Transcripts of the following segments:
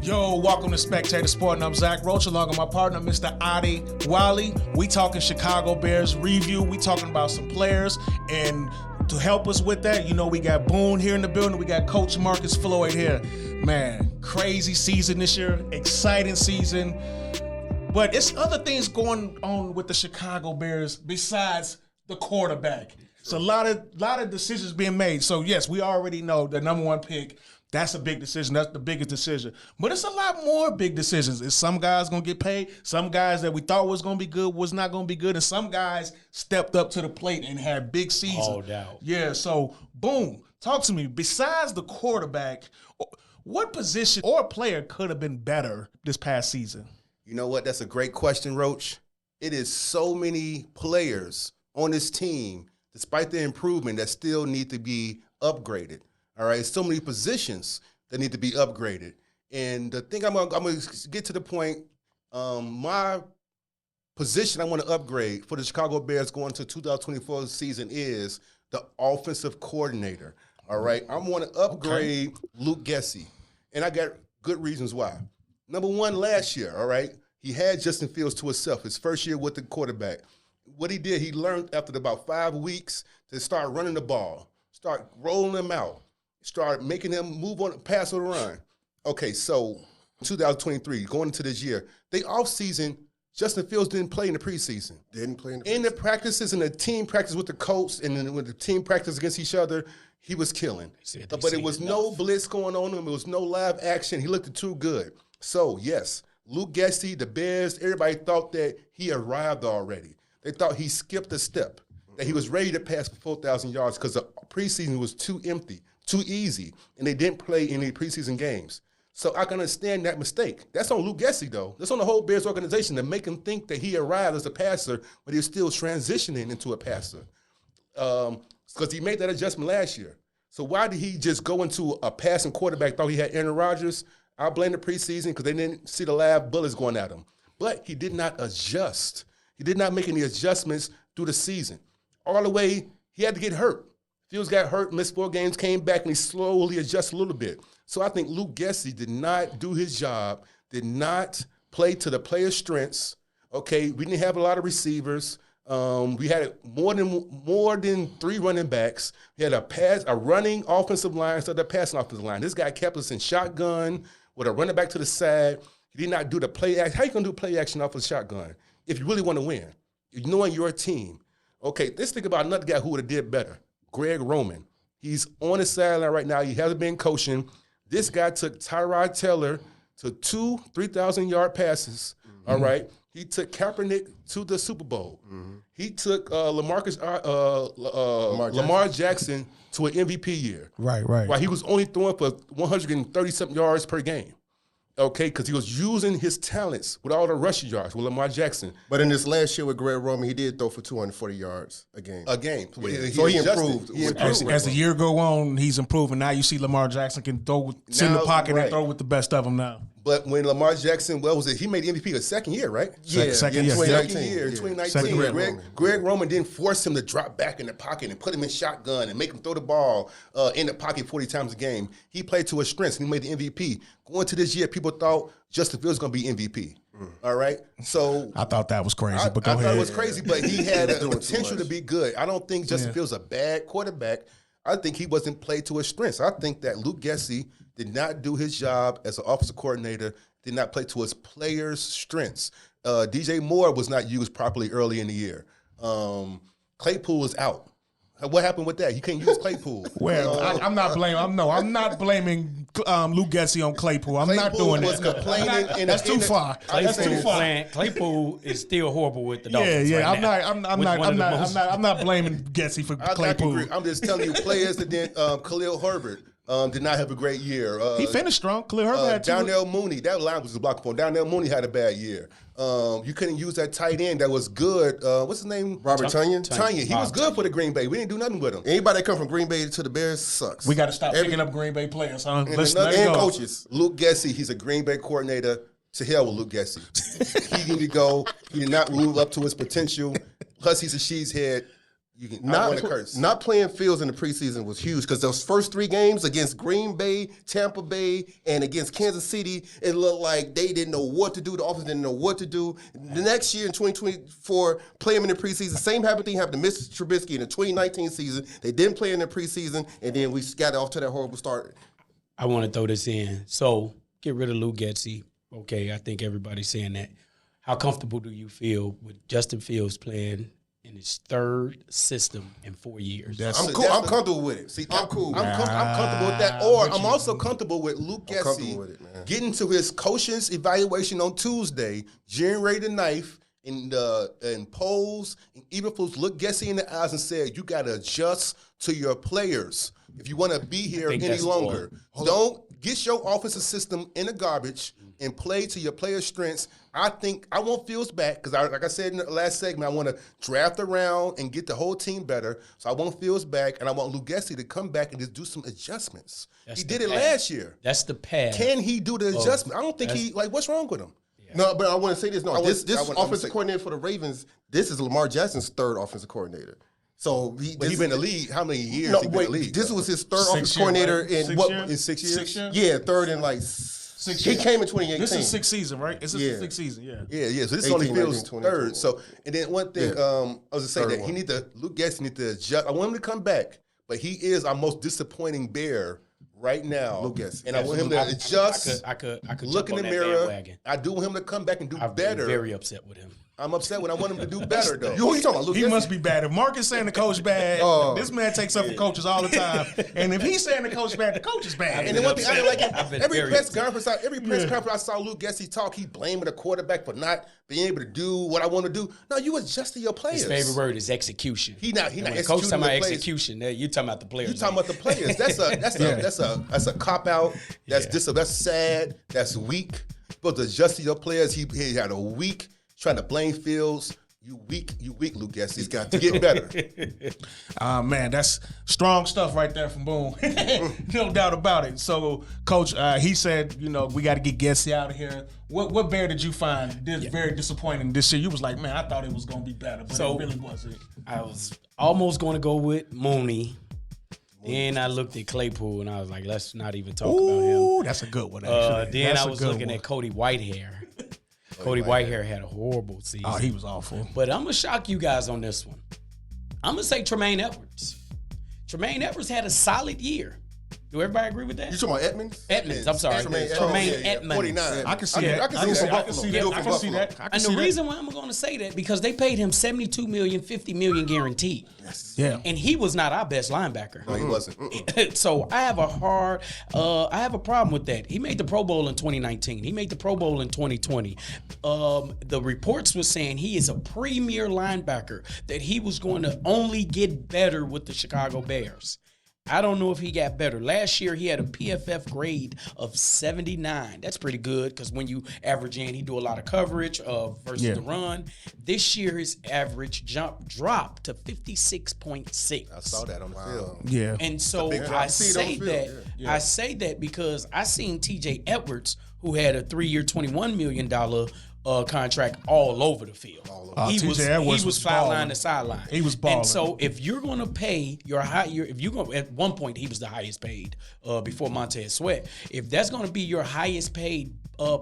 Yo, welcome to Spectator Sporting. I'm Zach Roach, along with my partner, Mr. Adi Wally. We talking Chicago Bears review. We talking about some players, and to help us with that, you know, we got Boone here in the building. We got Coach Marcus Floyd here. Man, crazy season this year, exciting season. But it's other things going on with the Chicago Bears besides the quarterback. It's a lot of decisions being made. So yes, we already know the number one pick. That's a big decision. That's the biggest decision. But it's a lot more big decisions. Is some guys going to get paid? Some guys that we thought was going to be good was not going to be good. And some guys stepped up to the plate and had big seasons. No doubt. Yeah, so boom. Talk to me. Besides the quarterback, what position or player could have been better this past season? You know what? That's a great question, Roach. It is so many players on this team, despite the improvement, that still need to be upgraded. All right, so many positions that need to be upgraded. And the thing I'm gonna get to the point, my position I want to upgrade for the Chicago Bears going to 2024 season is the offensive coordinator. All right, I want to upgrade Luke Getsy, and I got good reasons why. Number one, last year, all right, he had Justin Fields to himself, his first year with the quarterback. What he did, he learned after about 5 weeks to start running the ball, start rolling them out. Start making them move on, pass or run. Okay, so 2023, going into this year, they offseason, Justin Fields didn't play in the preseason. In the practices and the team practice with the Colts and then with the team practice against each other, he was killing. But it was no blitz going on him. It was no live action. He looked too good. So, yes, Luke Getsy, the Bears, everybody thought that he arrived already. They thought he skipped a step, that he was ready to pass for 4,000 yards because the preseason was too empty. Too easy, and they didn't play any preseason games. So I can understand that mistake. That's on Luke Getsy, though. That's on the whole Bears organization to make him think that he arrived as a passer, but he's still transitioning into a passer. Because he made that adjustment last year. So why did he just go into a passing quarterback, thought he had Aaron Rodgers? I blame the preseason because they didn't see the live bullets going at him. But he did not adjust. He did not make any adjustments through the season. All the way, he had to get hurt. Fields got hurt, missed 4 games, came back, and he slowly adjusted a little bit. So I think Luke Getsy did not do his job, did not play to the player's strengths. Okay, we didn't have a lot of receivers. We had more than 3 running backs. We had a running offensive line instead of a passing offensive line. This guy kept us in shotgun with a running back to the side. He did not do the play action. How you gonna do play action off of shotgun if you really want to win? Knowing your team. Okay, let's think about another guy who would have did better. Greg Roman. He's on the sideline right now. He hasn't been coaching. This guy took Tyrod Taylor to 2 3,000-yard passes, all right? He took Kaepernick to the Super Bowl. He took Lamar Jackson to an MVP year. Right. While he was only throwing for 130-something yards per game. Okay, because he was using his talents with all the rushing yards with Lamar Jackson. But in this last year with Greg Roman, he did throw for 240 yards a game. Yeah. So he improved. As the year go on, he's improving. Now you see Lamar Jackson can sit in the pocket and throw with the best of them now. But when Lamar Jackson, he made the MVP the second year, right? Second year. 2019. Greg Roman didn't force him to drop back in the pocket and put him in shotgun and make him throw the ball in the pocket 40 times a game. He played to his strengths and he made the MVP. Going to this year, people thought Justin Fields was going to be MVP. All right? So I thought that was crazy, but go ahead. I thought it was crazy, but he had the potential to be good. I don't think Justin Fields is a bad quarterback. I think he wasn't played to his strengths. I think that Luke Getsy did not do his job as an offensive coordinator, did not play to his players' strengths. DJ Moore was not used properly early in the year. Claypool was out. What happened with that? You can't use Claypool. Well, I'm not blaming. I'm not blaming Luke Getsy on Claypool. I'm not doing that. That's too far. Claypool is still horrible with the Dolphins. Yeah. Right I'm not blaming Getsy for Claypool. I'm just telling you, players that didn't. Khalil Herbert did not have a great year. He finished strong. Khalil Herbert had 2. Darnell Mooney, that line was a block phone. Darnell Mooney had a bad year. You couldn't use that tight end that was good. What's his name? Robert Tonyan. Tonyan. He was good for the Green Bay. We didn't do nothing with him. Anybody that come from Green Bay to the Bears sucks. We got to stop picking up Green Bay players, huh? And coaches. Luke Getsy, he's a Green Bay coordinator. To hell with Luke Getsy. He need to go. He did not move up to his potential. Plus, he's a she's head. I want to curse. Not playing Fields in the preseason was huge because those first 3 games against Green Bay, Tampa Bay, and against Kansas City, it looked like they didn't know what to do. The offense didn't know what to do. The next year in 2024, play them in the preseason. Same thing happened to Mr. Trubisky in the 2019 season. They didn't play in the preseason, and then we got off to that horrible start. I want to throw this in. So get rid of Lou Getsy. Okay, I think everybody's saying that. How comfortable do you feel with Justin Fields playing in his 3rd system in 4 years? I'm cool. I'm comfortable with it. See, I'm cool. I'm comfortable with that. Or I'm also comfortable with Luke Getsy getting to his coach's evaluation on Tuesday, generated a knife in polls, and even folks look Getsy in the eyes and said, you got to adjust to your players if you want to be here any longer. Don't get your offensive system in the garbage and play to your players' strengths. I think I want Fields back because, like I said in the last segment, I want to draft around and get the whole team better. So I want Fields back, and I want Luke Getsy to come back and just do some adjustments. He did it last year. That's the path. Can he do the adjustment? I don't think what's wrong with him? Yeah. No, but I want to say this. No, this offensive coordinator for the Ravens, this is Lamar Jackson's 3rd offensive coordinator. So he's been in the league. How many years? No, he been in the league? This was his 3rd offensive coordinator in 6 years. 6 years? Yeah, 3rd in like 6 he years. came in 2018. This is 6th season, right? This is the 6th season, yeah. Yeah. So this is 18, only 19, Fields' 20, 3rd. So, and then one thing, I was to say that one. Luke Getsy need to adjust. I want him to come back, but he is our most disappointing Bear right now. Luke Getsy. And I want him to adjust. I could look in the mirror. I do want him to come back and do better. I'm very upset with him. I'm upset when I want him to do better, though. Who you talking about, Luke He Getsy? must be bad. If Mark is saying the coach bad, this man takes up for coaches all the time. And if he's saying the coach bad, the coach is bad. And then one thing, I like every very press conference I saw Luke Getsy talk, he blaming the quarterback for not being able to do what I want to do. No, you adjusted your players. His favorite word is execution. He not when executing coach talking about the players. execution. You talking about the players. You talking about the players. That's a cop out. That's sad. That's weak. But to adjust to your players, he had a week trying to blame Fields. You weak, Luke Getsy. He's got to get better. Man, that's strong stuff right there from Boone. No doubt about it. So, Coach, he said, we got to get Getsy out of here. What Bear did you find very disappointing this year? You was like, man, I thought it was going to be better, but it really wasn't. I was almost going to go with Mooney. Then I looked at Claypool, and I was like, let's not even talk about him. Ooh, that's a good one, actually. Then I was looking at Cody Whitehair. Cody Whitehair had a horrible season. Oh, he was awful. But I'm going to shock you guys on this one. I'm going to say Tremaine Edwards. Tremaine Edwards had a solid year. Do everybody agree with that? You talking about Edmonds? Edmonds, I'm sorry. Tremaine Edmonds. 49. I can see that. I can see that. And the reason why I'm going to say that, because they paid him $72 million, $50 million guaranteed. Yeah. And he was not our best linebacker. No, he wasn't. So I have a problem with that. He made the Pro Bowl in 2019. He made the Pro Bowl in 2020. The reports were saying he is a premier linebacker, that he was going to only get better with the Chicago Bears. I don't know if he got better. Last year, he had a PFF grade of 79. That's pretty good because when you average in, he do a lot of coverage versus the run. This year, his average dropped to 56.6. I saw that on the field. Yeah. And so I say that because I seen T.J. Edwards, who had a 3-year, $21 million contract all over the field. He was sideline to sideline. He was balling. And so if you're going to pay at one point he was the highest paid before Montez Sweat. If that's going to be your highest paid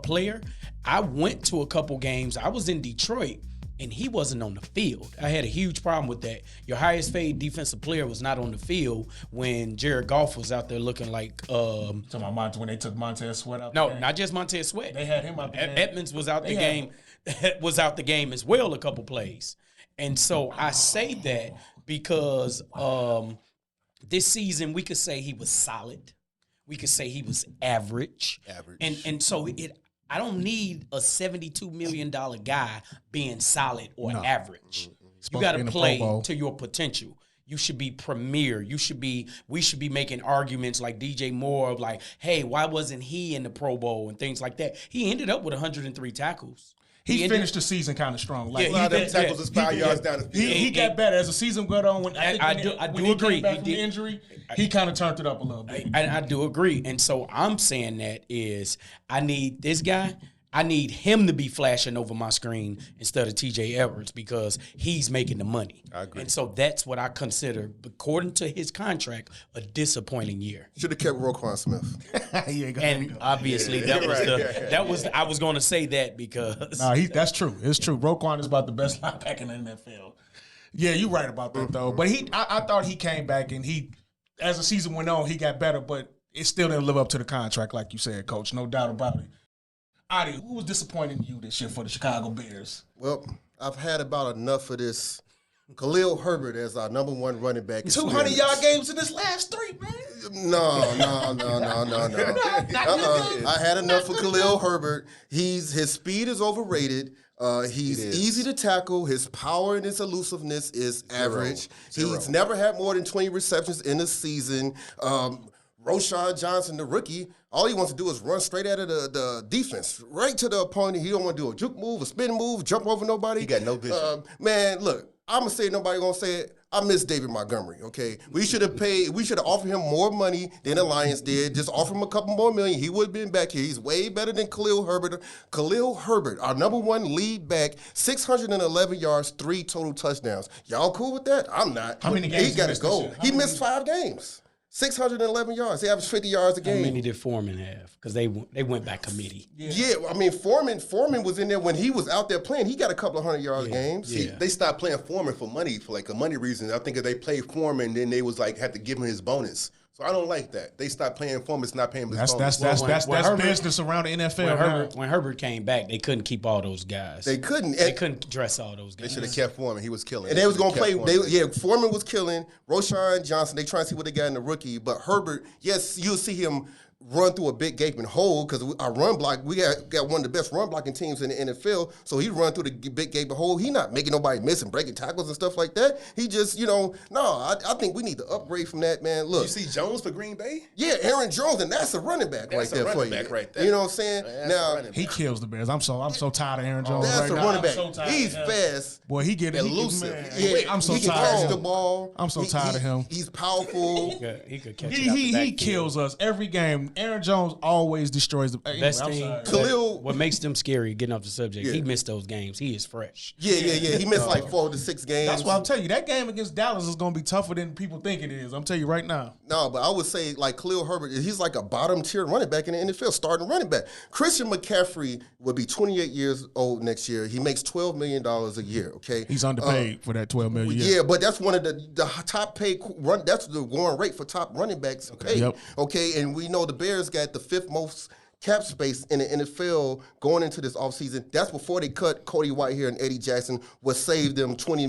player, I went to a couple games. I was in Detroit. And he wasn't on the field. I had a huge problem with that. Your highest paid defensive player was not on the field when Jared Goff was out there looking like. Talking about when they took Montez Sweat out. No, not just Montez Sweat. They had him out the game. Edmonds was out the game. Was out the game as well a couple plays. And so I say that because this season we could say he was solid. We could say he was average. And so I don't need a $72 million guy being solid or average. You got to play to your potential. You should be premier. We should be making arguments like DJ Moore of like, hey, why wasn't he in the Pro Bowl and things like that? He ended up with 103 tackles. He finished the season kind of strong. Like, a lot of them tackles is 5 yards down the field. He got better as the season went on. When I do he agree. Came back from the injury, he kind of turned it up a little bit. I do agree. And so I'm saying that is I need this guy. I need him to be flashing over my screen instead of T.J. Edwards because he's making the money. I agree. And so that's what I consider, according to his contract, a disappointing year. Should have kept Roquan Smith. And obviously, I was going to say that because That's true. It's true. Roquan is about the best linebacker in the NFL. Yeah, you're right about that though. But I thought he came back and as the season went on, he got better, but it still didn't live up to the contract, like you said, Coach. No doubt about it. Adi, who was disappointing you this year for the Chicago Bears? Well, I've had about enough of this. Khalil Herbert as our number one running back. 200-yard games in this last 3, man. No. I had enough of Khalil Herbert. His speed is overrated. He's easy to tackle. His power and his elusiveness is average. He's never had more than 20 receptions in a season. Roschon Johnson, the rookie, all he wants to do is run straight out of the defense, right to the opponent. He don't want to do a juke move, a spin move, jump over nobody. He got no vision. Man, look, I'm going to say nobody going to say it. I miss David Montgomery, okay? We should have offered him more money than the Lions did. Just offer him a couple more million. He would have been back here. He's way better than Khalil Herbert. Khalil Herbert, our number one lead back, 611 yards, 3 total touchdowns. Y'all cool with that? I'm not. How many games he got to go. He missed 5 games. 611 yards. He averaged 50 yards a game. How many did Foreman have? Because they went by committee. Yeah, I mean, Foreman was in there when he was out there playing. He got a couple of 100-yard games. See, they stopped playing Foreman for money, for like a money reason. I think if they played Foreman, then they was like had to give him his bonus. So I don't like that. They stopped paying Foreman, it's not paying him his bonus. That's business around the NFL. When Herbert came back, they couldn't keep all those guys. They couldn't. They couldn't dress all those guys. They should have kept Foreman. He was killing. And they was going to play. Foreman was killing. Roschon Johnson, they trying to see what they got in the rookie. But Herbert, yes, you'll see him run through a big gaping hole because our run block, we got one of the best run blocking teams in the NFL. So he run through the big gaping hole. He not making nobody miss and breaking tackles and stuff like that. He just, I think we need to upgrade from that, man. Look. You see Jones for Green Bay? Yeah, Aaron Jones, and that's a running back right there for you. Right there. You know what I'm saying? Now he kills the Bears. I'm so tired of Aaron Jones. That's right a now. running back. So He's fast. Boy, he get elusive. I'm so he can tired catch of the him. ball. I'm so tired of him. He's powerful. He could catch it out the He backfield. kills us every game. Aaron Jones always destroys the Best team. Khalil. What makes them scary, getting off the subject, he missed those games. He is fresh. Yeah. He missed like 4 to 6 games. That's why I'm telling you, that game against Dallas is going to be tougher than people think it is. I'm telling you right now. No, but I would say like Khalil Herbert, he's like a bottom tier running back in the NFL, starting running back. Christian McCaffrey would be 28 years old next year. He makes $12 million a year, okay? He's underpaid for that $12 million. Yeah, but that's one of the top paid run. That's the going rate for top running backs paid. Yep. Okay, and we know the Bears got the 5th most cap space in the NFL going into this offseason. That's before they cut Cody Whitehair and Eddie Jackson, what saved them $21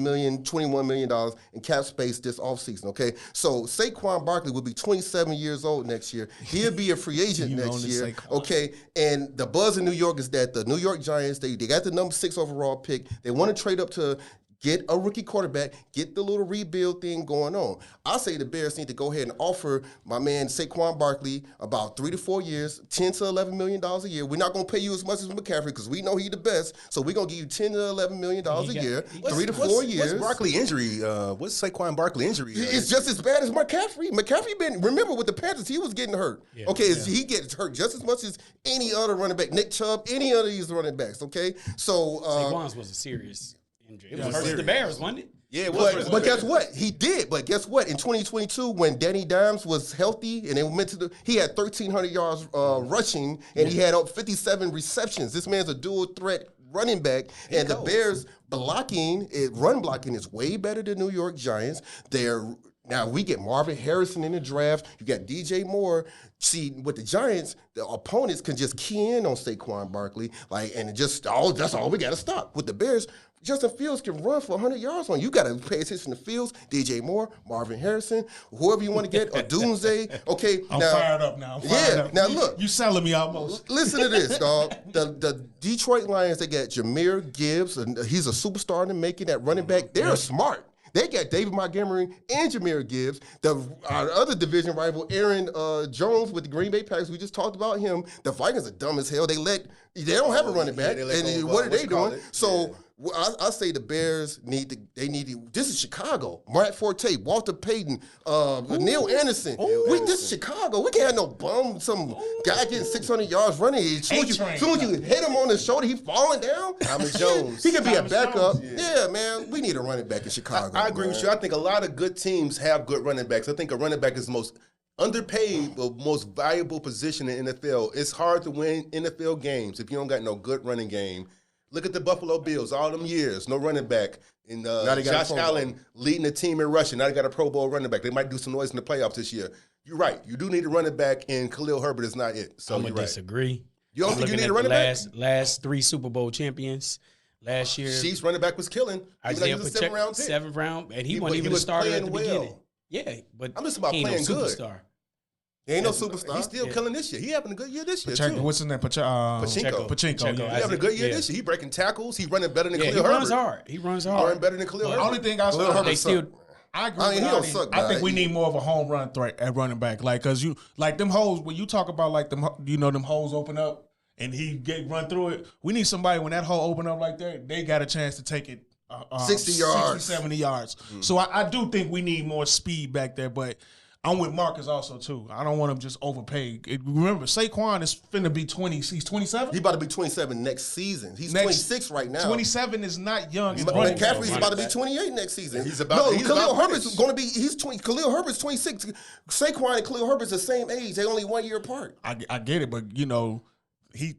million in cap space this offseason, okay? So Saquon Barkley will be 27 years old next year. He'll be a free agent next year, okay? And the buzz in New York is that the New York Giants, they got the number 6 overall pick. They want to trade up to get a rookie quarterback, get the little rebuild thing going on. I say the Bears need to go ahead and offer my man Saquon Barkley about 3 to 4 years, $10 to $11 million a year. We're not going to pay you as much as McCaffrey because we know he's the best. So we're going to give you $10 to $11 million a year, 3 to 4 years. What's Barkley injury? What's Saquon Barkley injury? It's just as bad as McCaffrey. Remember with the Panthers, he was getting hurt. He gets hurt just as much as any other running back. Nick Chubb, any other of these running backs, okay? So Saquon's was a serious injury. It was versus the Bears, wasn't it? Yeah, it was. But guess what? He did. But guess what? In 2022, when Danny Dimes was healthy and they went to he had 1,300 yards rushing and he had 57 receptions. This man's a dual threat running back, and the Bears run blocking is way better than New York Giants. Now, we get Marvin Harrison in the draft. You got DJ Moore. See, with the Giants, the opponents can just key in on Saquon Barkley, that's all we got to stop. With the Bears, Justin Fields can run for 100 yards on you. Got to pay attention to Fields, DJ Moore, Marvin Harrison, whoever you want to get, or Doomsday. Okay, I'm fired up now. Now look. You selling me almost. Listen to this, dog. The Detroit Lions, they got Jahmyr Gibbs, and he's a superstar in the making, that running back. They're smart. They got David Montgomery and Jahmyr Gibbs. Our other division rival, Aaron Jones with the Green Bay Packers, we just talked about him. The Vikings are dumb as hell. They don't have a running back. And what are they doing? So Well, I say the Bears need to. They need to. This is Chicago. Matt Forte, Walter Payton, Neil Anderson. This is Chicago. We can't have no bum. Some guy getting 600 yards running. As soon as you hit him on the shoulder, he falling down. Thomas Jones. He could be a backup. Yeah, man. We need a running back in Chicago. I agree with you. I think a lot of good teams have good running backs. I think a running back is the most underpaid, but most valuable position in the NFL. It's hard to win NFL games if you don't got no good running game. Look at the Buffalo Bills, all them years, no running back. And Josh Allen leading the team in rushing. Now they got a Pro Bowl running back. They might do some noise in the playoffs this year. You're right. You do need a running back, and Khalil Herbert is not it. So I'm going to disagree. You don't think you need a running back? Last 3 Super Bowl champions last year. Chiefs running back was killing. Isaiah he was a 7th-round pick. 7th round, and he wasn't even a starter at the beginning. Yeah, but I'm just about he playing ain't no good. superstar. He ain't no superstar. He's still killing this year. He having a good year this year, too. What's his name? Pachinko. He having a good year this year. He breaking tackles. He running better than Khalil he Herbert. runs hard. He runs hard. Running better than Khalil Herbert. The only thing I agree with Adi. I think we need more of a home run threat at running back. Like, cause them holes, when you talk about like them, them holes open up and he run through it. We need somebody when that hole open up like that, they got a chance to take it 60 yards. 70 yards. So I do think we need more speed back there, but I'm with Marcus also, too. I don't want him just overpaid. Remember, Saquon is finna be 20. He's 27? He's about to be 27 next season. He's 26 right now. 27 is not young. McCaffrey's about to be 28 next season. Khalil Herbert's going to be, he's 20. Khalil Herbert's 26. Saquon and Khalil Herbert's the same age. They're only 1 year apart. I get it, but,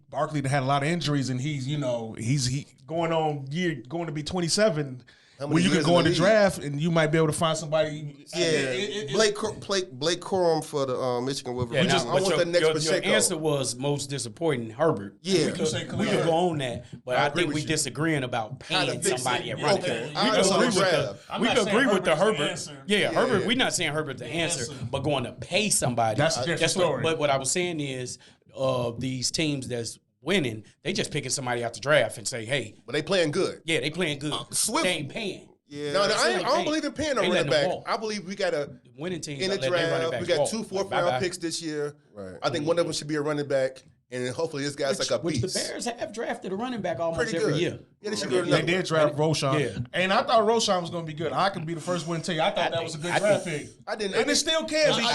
Barkley had a lot of injuries, and he's going to be 27. When you can go in the draft and you might be able to find somebody. Yeah, Blake Corum for the Michigan Wolverines. I want the next your answer was most disappointing, Herbert. Yeah, we could go on that, but I think we disagreeing about paying somebody at running back. We could agree with the Herbert. Yeah, Herbert. We're not saying Herbert the answer, but going to pay somebody. That's a different story. But what I was saying is, these teams that's winning, they just picking somebody out the draft and say, hey. But they playing good. Yeah, they playing good. Swift. They ain't paying. Yeah. No, I don't believe in paying a running back. I believe we got a winning team in the draft. We got 2 4th-round picks this year. Right. I think one of them should be a running back, and then hopefully this guy's like a beast. Which the Bears have drafted a running back almost every year. Yeah, they did draft Roschon. And I thought Roschon was going to be good. I can be the first one to tell you. I thought that was a good draft pick. And it still can be.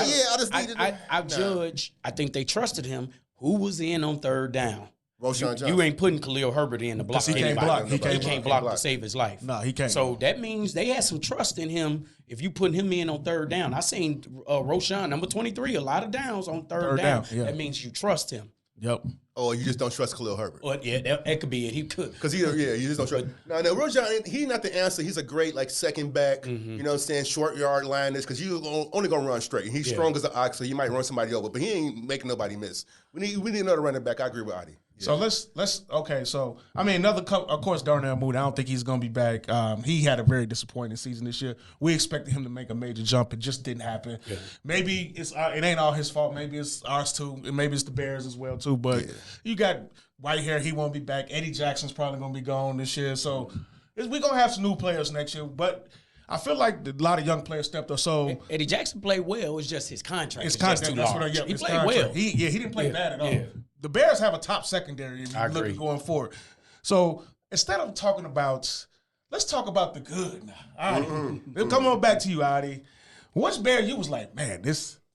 I think they trusted him. Who was in on 3rd down? Roschon Johnson. You ain't putting Khalil Herbert in to block anybody. He can't block to save his life. No, he can't. So that means they had some trust in him. If you putting him in on 3rd down, I seen Roschon number 23, a lot of downs on third down. Yeah. That means you trust him. Yep. Oh, you just don't trust Khalil Herbert. Well, yeah, that could be it. He could. Because you just don't trust. No, Roschon, he's not the answer. He's a great second back. You know what I'm saying? Short yard line is because you only gonna run straight. He's strong as an ox, so you might run somebody over, but he ain't making nobody miss. We need another running back. I agree with Adi. Yeah. So let's okay. So I mean, of course, Darnell Mooney. I don't think he's gonna be back. He had a very disappointing season this year. We expected him to make a major jump. It just didn't happen. Yeah. Maybe it ain't all his fault. Maybe it's ours too. And maybe it's the Bears as well too. But you got Whitehair. He won't be back. Eddie Jackson's probably gonna be gone this year. So we're gonna have some new players next year. But I feel like a lot of young players stepped up. So Eddie Jackson played well. It's just his contract. His contract. That's what he played well. He didn't play bad at all. Yeah. The Bears have a top secondary if you look at going forward. So instead of talking about, let's talk about the good now. Adi, come on back to you, Adi. Which Bear you was like, man,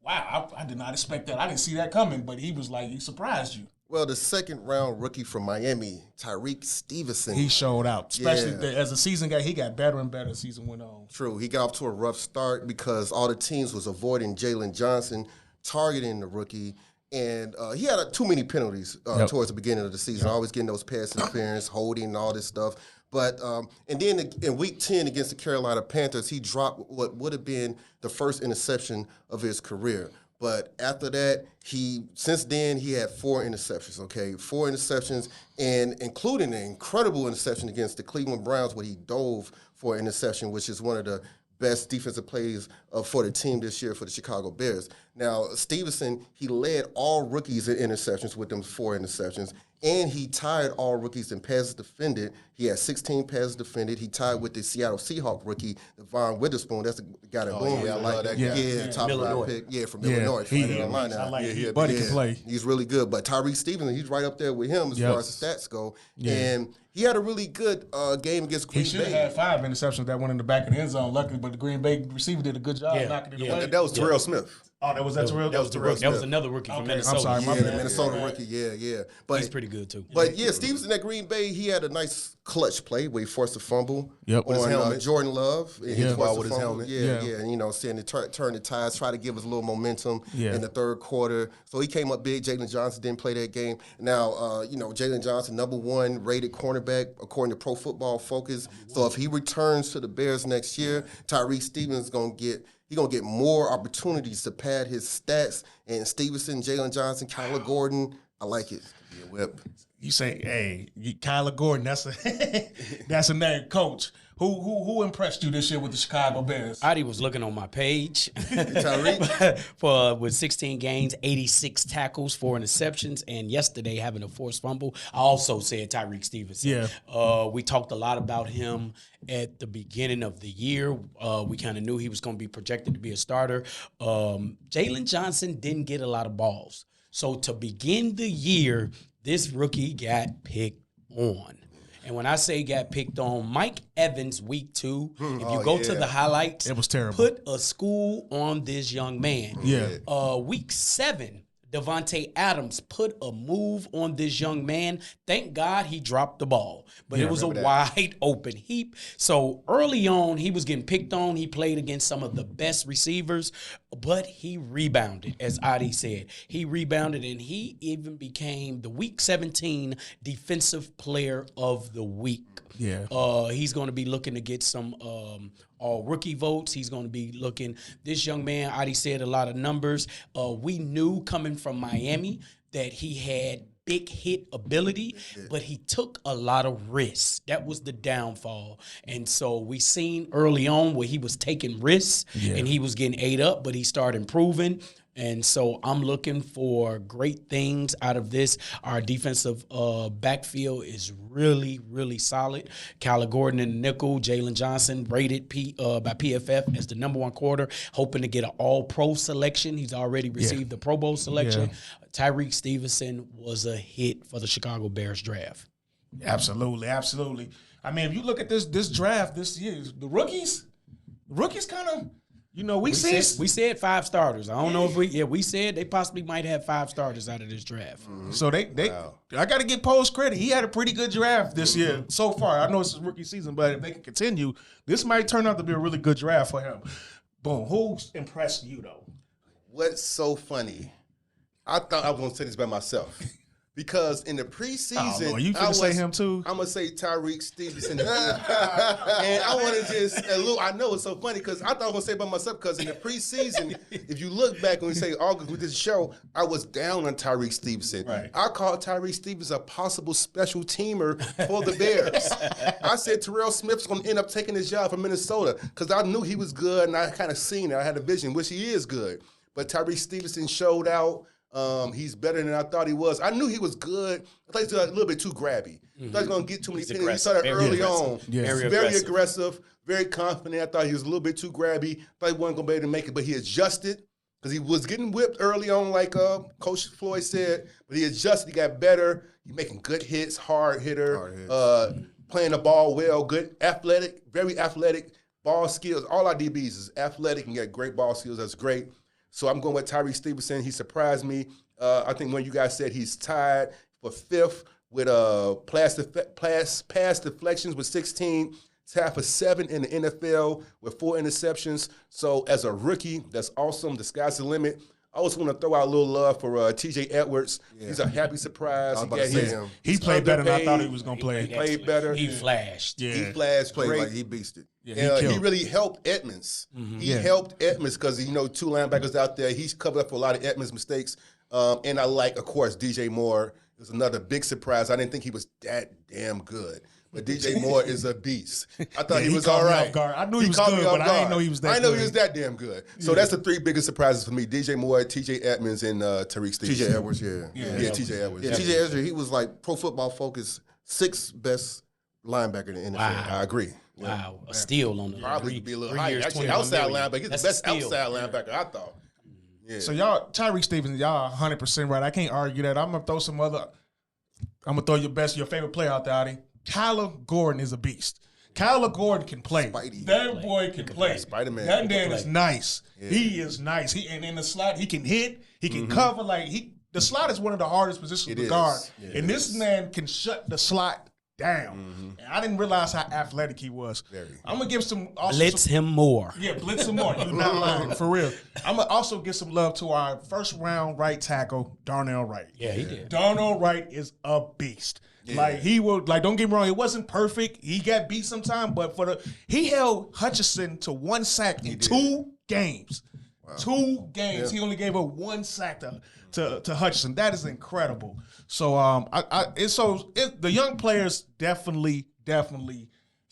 I did not expect that. I didn't see that coming, but he was like, he surprised you. Well, the 2nd-round rookie from Miami, Tyreek Stevenson. He showed out. Especially as a season guy, he got better and better as the season went on. True. He got off to a rough start because all the teams was avoiding Jalen Johnson, targeting the rookie. And he had too many penalties towards the beginning of the season, always getting those pass interference, holding, and all this stuff. But and then in Week 10 against the Carolina Panthers, he dropped what would have been the first interception of his career. But after that, since then he had 4 interceptions. Okay, 4 interceptions, and including an incredible interception against the Cleveland Browns, where he dove for an interception, which is one of the best defensive plays for the team this year for the Chicago Bears. Now, Stevenson, he led all rookies in interceptions with them 4 interceptions, And he tied all rookies in passes defended. He had 16 passes defended. He tied with the Seattle Seahawks rookie, Devon Witherspoon. That's the guy that boom. I like that guy. Yeah, top Illinois. round pick. Yeah, from Illinois. I like it. Buddy can play. He's really good. But Tyreek Stevenson, he's right up there with him as far as the stats go. Yeah. And he had a really good game against Green He Bay. should have had 5 interceptions that went in the back of the end zone. Luckily, but the Green Bay receiver did a good job knocking it away. That was Terrell Smith. Oh, that was Terrell? That was Terrell That was Smith. another rookie from Okay, Minnesota. I'm sorry, my Yeah, bad. the Minnesota rookie. Yeah. But He's pretty good too. But yeah, Stevenson at Green Bay, he had a nice clutch play where he forced a fumble Yep. With his on helmet. Jordan Love. And he Yeah. forced a With his fumble. helmet. Yeah. Yeah. And, you know, seeing the turn the tides, try to give us a little momentum Yeah. in the third quarter. So he came up big. Jalen Johnson didn't play that game. Now, you know, Jalen Johnson, #1 rated cornerback according to Pro Football Focus. So if he returns to the Bears next year, Tyreek Stevens going to get more opportunities to pad his stats. And Stevenson, Jalen Johnson, Kyler Gordon, I like it. Yeah, whip. You say, hey, Kyler Gordon, that's a name. Coach, who impressed you this year with the Chicago Bears? Adi was looking on my page Tyreek? with 16 games, 86 tackles, 4 interceptions, and yesterday having a forced fumble. I also said Tyreek Stevenson. Yeah. We talked a lot about him at the beginning of the year. We kind of knew he was going to be projected to be a starter. Jalen Johnson didn't get a lot of balls. So to begin the year, this rookie got picked on. And when I say got picked on, Mike Evans, week 2, if you go to the highlights, It was terrible. Put a school on this young man. Yeah. Week 7, Devontae Adams put a move on this young man. Thank God he dropped the ball. But it was a wide open heap. So early on, he was getting picked on. He played against some of the best receivers, but he rebounded, as Adi said. He rebounded, and he even became the Week 17 Defensive Player of the Week. Yeah. He's going to be looking to get some all rookie votes. He's going to be looking. This young man, Adi said a lot of numbers. We knew coming from Miami that he had big hit ability, but he took a lot of risks. That was the downfall. And so we seen early on where he was taking risks and he was getting ate up, but he started improving. And so I'm looking for great things out of this. Our defensive backfield is really, really solid. Kyler Gordon in the nickel, Jalen Johnson rated by PFF as the #1 quarter, hoping to get an all-pro selection. He's already received the Pro Bowl selection. Yeah. Tyreek Stevenson was a hit for the Chicago Bears draft. Absolutely. I mean, if you look at this draft this year, the rookies kind of, you know, we said 5 starters. I don't know if we said they possibly might have 5 starters out of this draft. So I got to give Post credit. He had a pretty good draft this year so far. I know it's his rookie season, but if they can continue, this might turn out to be a really good draft for him. Boom. Who's impressed you though? What's so funny? I thought I was going to say this by myself. Because in the preseason, Lord, you finna say him too? I'm going to say Tyreek Stevenson. And I want to just, I know it's so funny because I thought I was going to say it by myself because in the preseason, if you look back when we say August with this show, I was down on Tyreek Stevenson. Right. I called Tyreek Stevenson a possible special teamer for the Bears. I said Terrell Smith's going to end up taking his job from Minnesota because I knew he was good and I kind of seen it. I had a vision, which he is good. But Tyreek Stevenson showed out. He's better than I thought he was. I knew he was good. I thought he was a little bit too grabby. I thought he was going to get too many penalties. We saw that early on. Yeah. Very aggressive, very confident. I thought he was a little bit too grabby. I thought he wasn't going to be able to make it, but he adjusted because he was getting whipped early on, like Coach Floyd said. But he adjusted. He got better. He making good hits, hard hitter, playing the ball well, good, athletic, very athletic, ball skills. All our DBs is athletic and got great ball skills. That's great. So I'm going with Tyreek Stevenson. He surprised me. I think when you guys said he's tied for 5th with pass deflections with 16, tied for 7 in the NFL with 4 interceptions. So as a rookie, that's awesome. The sky's the limit. I also want to throw out a little love for T.J. Edwards. Yeah. He's a happy surprise. He played better than I thought he was going to play. He played better. He flashed. Yeah. He flashed. Played great. like he beasted. Yeah, He really helped Edmonds. He helped Edmonds because, 2 linebackers out there. He's covered up for a lot of Edmonds' mistakes. And I like, of course, DJ Moore is another big surprise. I didn't think he was that damn good. But DJ Moore is a beast. I thought he was all right. I knew he was good, but I didn't know he was that good. I didn't know he was that damn good. So that's the 3 biggest surprises for me. DJ Moore, TJ Edmonds, and Tariq Stevenson. TJ Edwards, yeah, TJ Edwards. Yeah, TJ Edwards, he was like Pro Football Focus 6th best linebacker in the NFL. Wow. I agree. Wow, a steal on the Probably be a little 3 higher. years, Actually, 21 outside million. linebacker. He's That's the best a steal. outside linebacker, I thought. Yeah. So y'all, Tyreek Stevens, y'all 100% right. I can't argue that. I'm gonna throw your favorite player out there, Adi. Kyler Gordon is a beast. Kyler Gordon can play. Spidey. That boy can play. Spider-Man. That man is nice. Yeah. He is nice. And in the slot, he can hit. He can cover. The slot is one of the hardest positions to guard. And this man can shut the slot down. And I didn't realize how athletic he was. I'm gonna give Blitz him more. Yeah, blitz him more. You're not lying, for real. I'm gonna also give some love to our first round right tackle, Darnell Wright. Yeah, he did. Darnell Wright is a beast. Yeah. Don't get me wrong, it wasn't perfect. He got beat sometime, but he held Hutchinson to 1 sack in 2 games. Wow. 2 games. He only gave up 1 sack to Hutchinson. That is incredible. So the young players definitely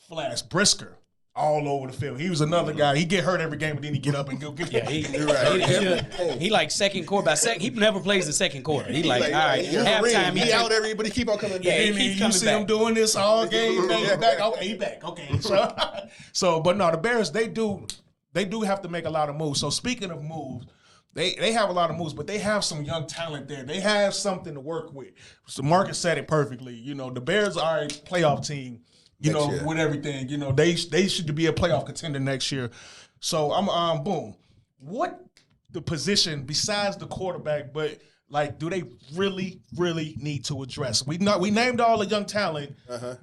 flash. Brisker all over the field. He was another guy. He get hurt every game, but then he get up and go get he like second quarter by second. He never plays the second quarter. He like all right, halftime. He out everybody keep on coming back. And you see him doing this all game. He's back. Okay, he back. Okay. So, but no, the Bears they do have to make a lot of moves. So speaking of moves. They have a lot of moves, but they have some young talent there. They have something to work with. So Marcus said it perfectly. You know, the Bears are a playoff team, with everything. You know, they should be a playoff contender next year. So I'm boom. What the position besides the quarterback, but do they really need to address? We named all the young talent,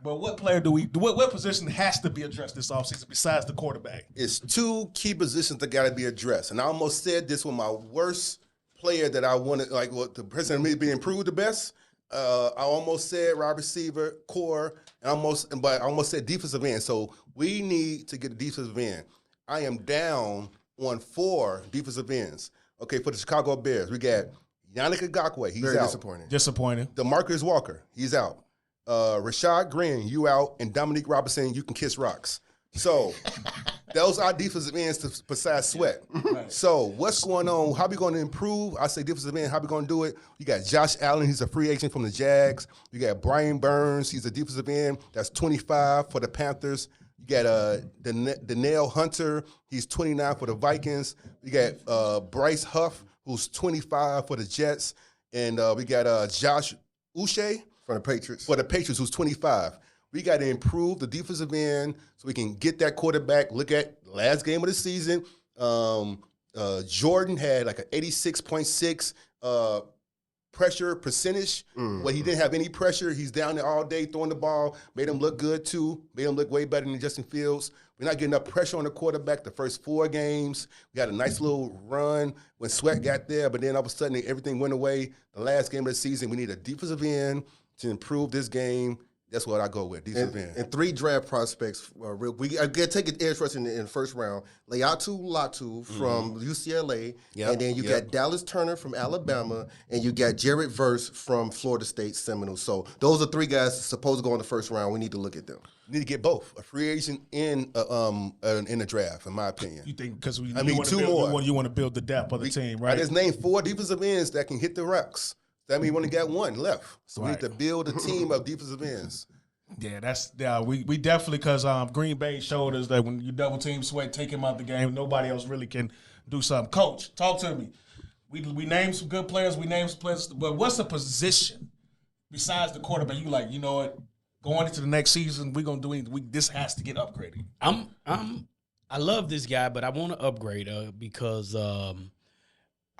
but what player what position has to be addressed this offseason besides the quarterback? It's 2 key positions that got to be addressed. And I almost said this with my worst player that I wanted, the person that may be improved the best. I almost said wide receiver, core, but I almost said defensive end. So we need to get a defensive end. I am down on 4 defensive ends. Okay, for the Chicago Bears, we got Yannick Ngakoue, he's Very out. Disappointing. DeMarcus Walker, he's out. Rashad Green, you out. And Dominique Robinson, you can kiss rocks. So those are defensive ends besides Sweat. Right. So what's going on? How we going to improve? I say defensive end. How we going to do it? You got Josh Allen. He's a free agent from the Jags. You got Brian Burns. He's a defensive end. That's 25 for the Panthers. You got Danielle Hunter. He's 29 for the Vikings. You got Bryce Huff, who's 25 for the Jets. And we got Josh Uche for the Patriots, who's 25. We got to improve the defensive end so we can get that quarterback. Look at last game of the season. Jordan had like an 86.6 pressure percentage. But he didn't have any pressure. He's down there all day throwing the ball. Made him look good, too. Made him look way better than Justin Fields. We're not getting enough pressure on the quarterback the first 4 games. We had a nice little run when Sweat got there, but then all of a sudden everything went away. The last game of the season, we need a defensive end to improve this game. That's what I go with, defensive end. And 3 draft prospects. We got to take an edge rush in the first round. Laiatu Latu from UCLA. Yep. And then you got Dallas Turner from Alabama. And you got Jared Verse from Florida State Seminoles. So those are 3 guys supposed to go in the first round. We need to look at them. We need to get both, a free agent and in the draft, in my opinion. You think because you want to build the depth of the team, right? I just named 4 defensive ends that can hit the rocks. That means we only got 1 left. So we need to build a team of defensive ends. Yeah, we definitely, because Green Bay showed us that when you double team Sweat, take him out the game, nobody else really can do something. Coach, talk to me. We named some good players, we named some players, but what's the position besides the quarterback? You like, you know what, going into the next season, we're gonna do anything. This has to get upgraded. I love this guy, but I want to upgrade because I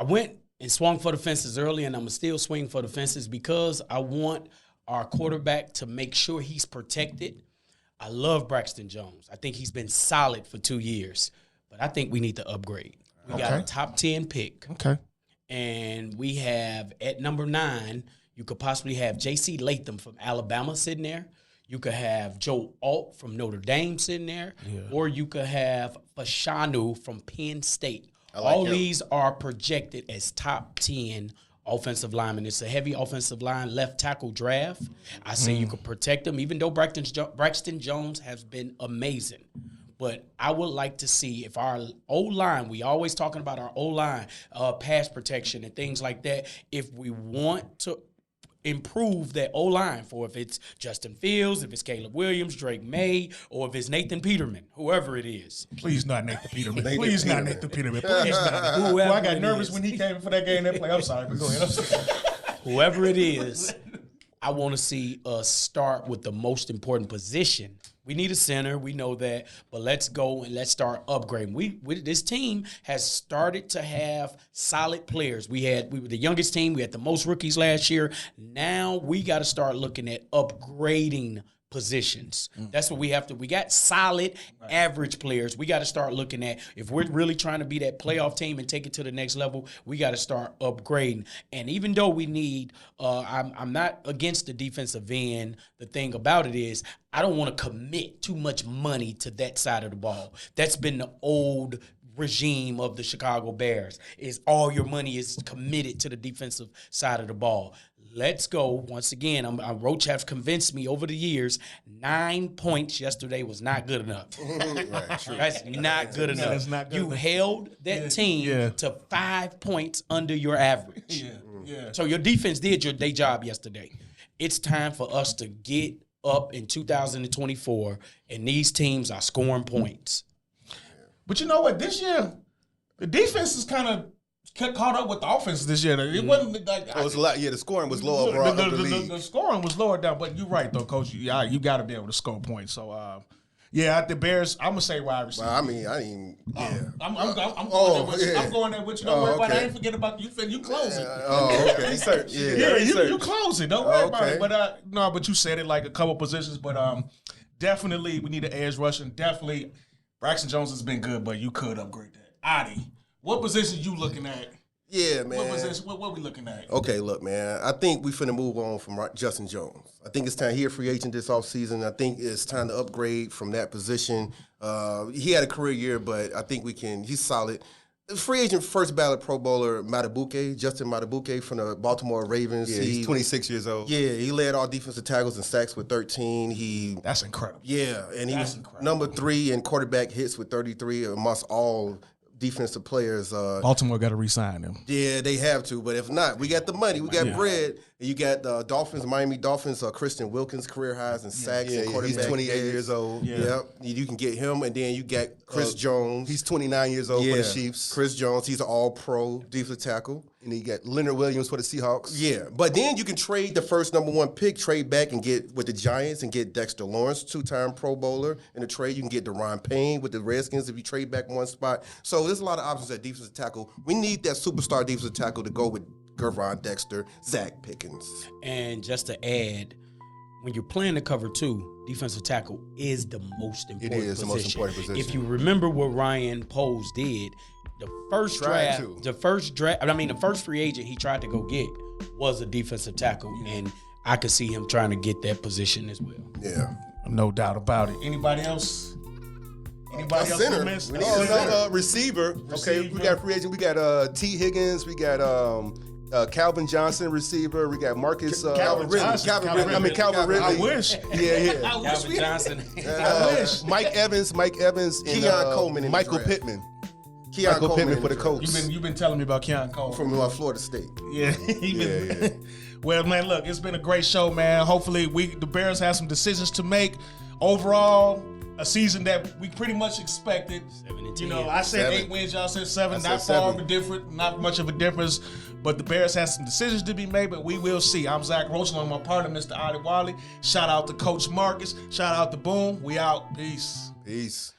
went and swung for the fences early, and I'm still swinging for the fences because I want our quarterback to make sure he's protected. I love Braxton Jones. I think he's been solid for 2 years, but I think we need to upgrade. We got a top 10 pick. Okay. And we have at number 9, you could possibly have J.C. Latham from Alabama sitting there. You could have Joe Alt from Notre Dame sitting there. Yeah. Or you could have Fashanu from Penn State. All these are projected as top 10 offensive linemen. It's a heavy offensive line left tackle draft. I say you could protect them, even though Braxton Jones has been amazing. But I would like to see if our O-line, we always talking about our O-line, pass protection and things like that, if we want to improve that O-line for if it's Justin Fields, if it's Caleb Williams, Drake May, or if it's Nathan Peterman, whoever it is. Please not Nathan Peterman. Please not Nathan Peterman. Please not. Whoever Well, I got it nervous is. when he came for that game. That play. I'm sorry, but go ahead. I'm sorry. Whoever it is, I want to see us start with the most important position. We need a center, we know that, but let's go and let's start upgrading. This team has started to have solid players. We were the youngest team. We had the most rookies last year. Now we got to start looking at upgrading positions. That's what we have to. We got solid, average players. We got to start looking at, if we're really trying to be that playoff team and take it to the next level, we got to start upgrading. And even though we need, I'm not against the defensive end. The thing about it is, I don't want to commit too much money to that side of the ball. That's been the old regime of the Chicago Bears, is all your money is committed to the defensive side of the ball. Let's go. Once again, Roach have convinced me over the years, 9 points yesterday was not good enough. Right, true. That's not good enough. That's not good you enough. held that team to 5 points under your average. Yeah. So your defense did their job yesterday. It's time for us to get up in 2024, and these teams are scoring points. But you know what? This year, the defense is kind of caught up with the offense this year. It wasn't like It was a lot. Yeah, the scoring was low overall of the league. The scoring was lower down, but you're right though, Coach. You got to be able to score points. So, the Bears. I'm gonna say wide receiver. I mean, I didn't. Yeah. I'm going there with you. yeah. I'm going there with you. Don't worry about it. I okay. ain't forget about you. You close it. Okay. Research. Yeah, you close it. Don't worry about Okay. it. But but you said it like a couple positions. But definitely we need an edge rusher. Definitely, Braxton Jones has been good, but you could upgrade that. Adi, what position you looking at? Yeah, man. What position? What we looking at? Okay, look, man. I think we finna move on from Justin Jones. I think it's time. He a free agent this offseason. I think it's time to upgrade from that position. He had a career year, but I think we can. He's solid. The free agent first ballot Pro Bowler Justin Matabuke from the Baltimore Ravens. Yeah, he's 26 years old. Yeah, he led all defensive tackles and sacks with 13. That's incredible. Yeah, and he That's was incredible. number 3 in quarterback hits with 33 amongst all defensive players. Baltimore got to re-sign him. Yeah, they have to, but if not, we got the money, we got bread, and you got the Dolphins, Miami Dolphins, Christian Wilkins, career highs in sacks and quarterback. He's 28 hits. years old. Yep, you can get him, and then you got Chris Jones. He's 29 years old for the Chiefs. Chris Jones, he's an all-pro defensive tackle. And you got Leonard Williams for the Seahawks. Yeah, but then you can trade the first number 1 pick, trade back and get with the Giants and get Dexter Lawrence, 2-time Pro Bowler. In the trade, you can get Deron Payne with the Redskins if you trade back 1 spot. So there's a lot of options at defensive tackle. We need that superstar defensive tackle to go with Gervon Dexter, Zach Pickens. And just to add, when you're playing the cover 2, defensive tackle is the most important position. It is the most important position. If you remember what Ryan Poles did, the first free agent he tried to go get was a defensive tackle, and I could see him trying to get that position as well. Yeah. No doubt about it. Anybody else? Anybody else? center. we missed? We need a center. Receiver. Okay, we got free agent. We got T. Higgins. We got Calvin Johnson, receiver. We got Marcus Calvin Ridley. Johnson. Calvin Ridley. I wish. Yeah. Calvin Johnson. I wish. Mike Evans, and Keon Coleman in the Michael draft. Pittman. Keon Michael Coleman Pittman in for the draft. Colts. You've been telling me about Keon Cole. From Florida State. Yeah. Well, man, look, it's been a great show, man. Hopefully, the Bears have some decisions to make. Overall, a season that we pretty much expected. 7-10. You know, I said 7. 8 wins, y'all said 7. I said Not far 7. of a difference, not much of a difference. But the Bears have some decisions to be made, but we will see. I'm Zach Roach, along with my partner, Mr. Adi Wally. Shout out to Coach Marcus. Shout out to Boom. We out. Peace. Peace.